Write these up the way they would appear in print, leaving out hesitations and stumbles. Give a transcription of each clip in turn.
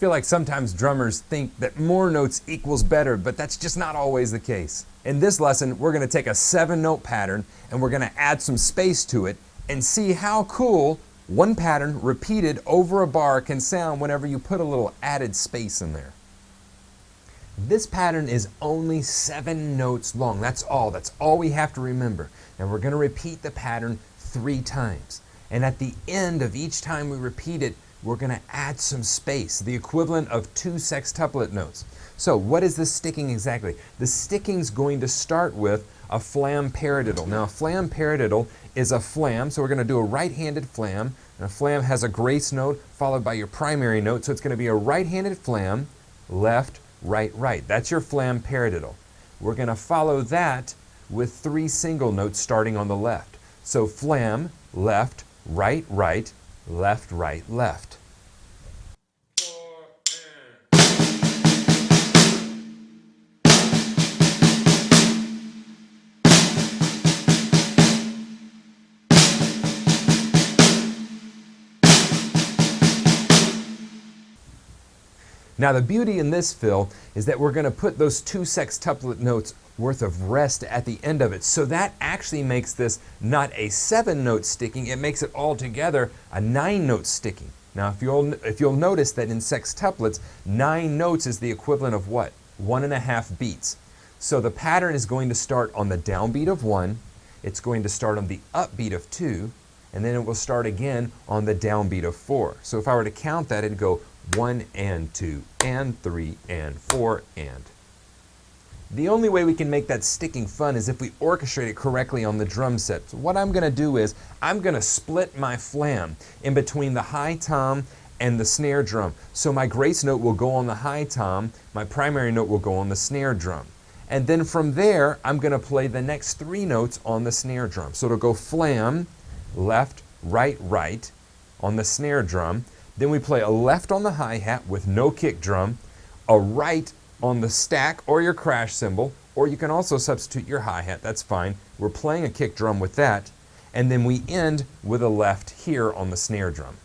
feel like sometimes drummers think that more notes equals better, but that's just not always the case. In this lesson, we're going to take a 7-note pattern and we're going to add some space to it and see how cool one pattern repeated over a bar can sound whenever you put a little added space in there. This pattern is only 7 notes long. That's all we have to remember. And we're going to repeat the pattern 3 times. And at the end of each time we repeat it, we're going to add some space, the equivalent of 2 sextuplet notes. So what is the sticking exactly? The sticking's going to start with a flam paradiddle. Now a flam paradiddle is a flam, so we're going to do a right-handed flam. And a flam has a grace note followed by your primary note, so it's going to be a right-handed flam, left, right, right. That's your flam paradiddle. We're going to follow that with 3 single notes starting on the left. So flam, left, right, right, left, right, left. Now the beauty in this fill is that we're going to put those 2 sextuplet notes worth of rest at the end of it. So that actually makes this not a 7-note sticking, it makes it altogether a 9-note sticking. Now if you'll notice that in sextuplets, 9 notes is the equivalent of what? 1.5 beats. So the pattern is going to start on the downbeat of 1, it's going to start on the upbeat of 2, and then it will start again on the downbeat of 4. So if I were to count that, it'd go 1 and 2 and 3 and 4 and. The only way we can make that sticking fun is if we orchestrate it correctly on the drum set. So what I'm going to do is I'm going to split my flam in between the high tom and the snare drum. So my grace note will go on the high tom, my primary note will go on the snare drum. And then from there, I'm going to play the next 3 notes on the snare drum. So it'll go flam, left, right, right on the snare drum. Then we play a left on the hi-hat with no kick drum, a right on the stack or your crash cymbal, or you can also substitute your hi-hat, that's fine. We're playing a kick drum with that, and then we end with a left here on the snare drum.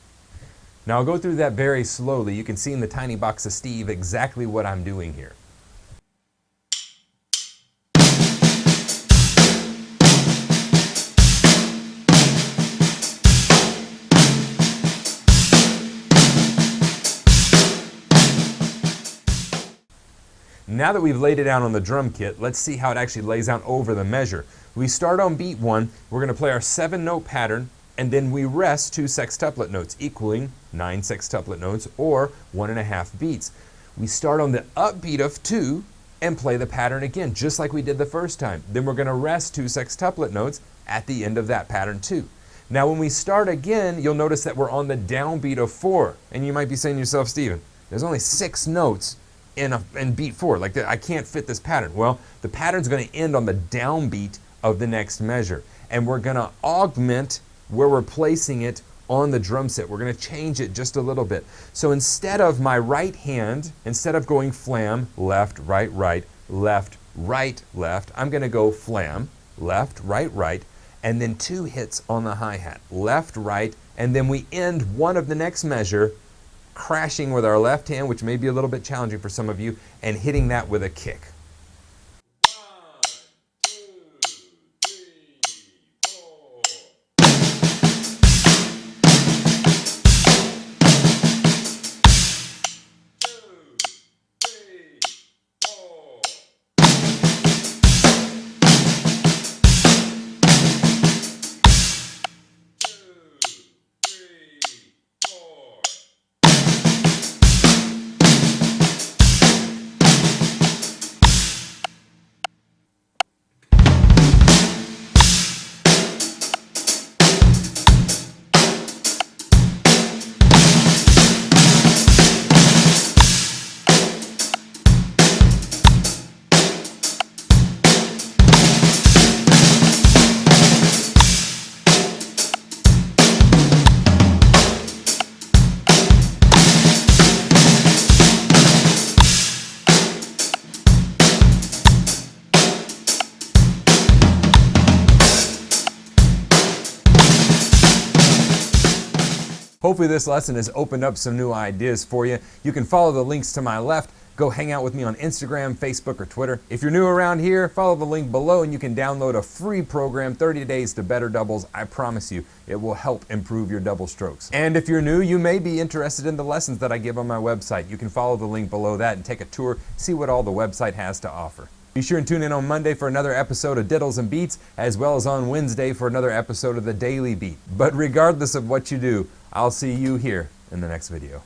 Now I'll go through that very slowly. You can see in the tiny box of Steve exactly what I'm doing here. Now that we've laid it out on the drum kit, let's see how it actually lays out over the measure. We start on beat 1, we're going to play our 7-note pattern, and then we rest 2 sextuplet notes, equaling 9 sextuplet notes, or 1.5 beats. We start on the upbeat of 2 and play the pattern again, just like we did the first time. Then we're going to rest 2 sextuplet notes at the end of that pattern too. Now when we start again, you'll notice that we're on the downbeat of 4, and you might be saying to yourself, Stephen, there's only 6 notes in beat 4, like I can't fit this pattern. Well, the pattern's going to end on the downbeat of the next measure, and we're going to augment where we're placing it on the drum set. We're going to change it just a little bit. So instead of my right hand, instead of going flam, left, right, right, left, right, left, I'm going to go flam, left, right, right, and then 2 hits on the hi-hat, left, right, and then we end one of the next measure crashing with our left hand, which may be a little bit challenging for some of you, and hitting that with a kick. 1, 2, 3, 4. Hopefully this lesson has opened up some new ideas for you. You can follow the links to my left. Go hang out with me on Instagram, Facebook, or Twitter. If you're new around here, follow the link below and you can download a free program, 30 Days to Better Doubles. I promise you, it will help improve your double strokes. And if you're new, you may be interested in the lessons that I give on my website. You can follow the link below that and take a tour, see what all the website has to offer. Be sure and tune in on Monday for another episode of Diddles and Beats, as well as on Wednesday for another episode of the Daily Beat. But regardless of what you do, I'll see you here in the next video.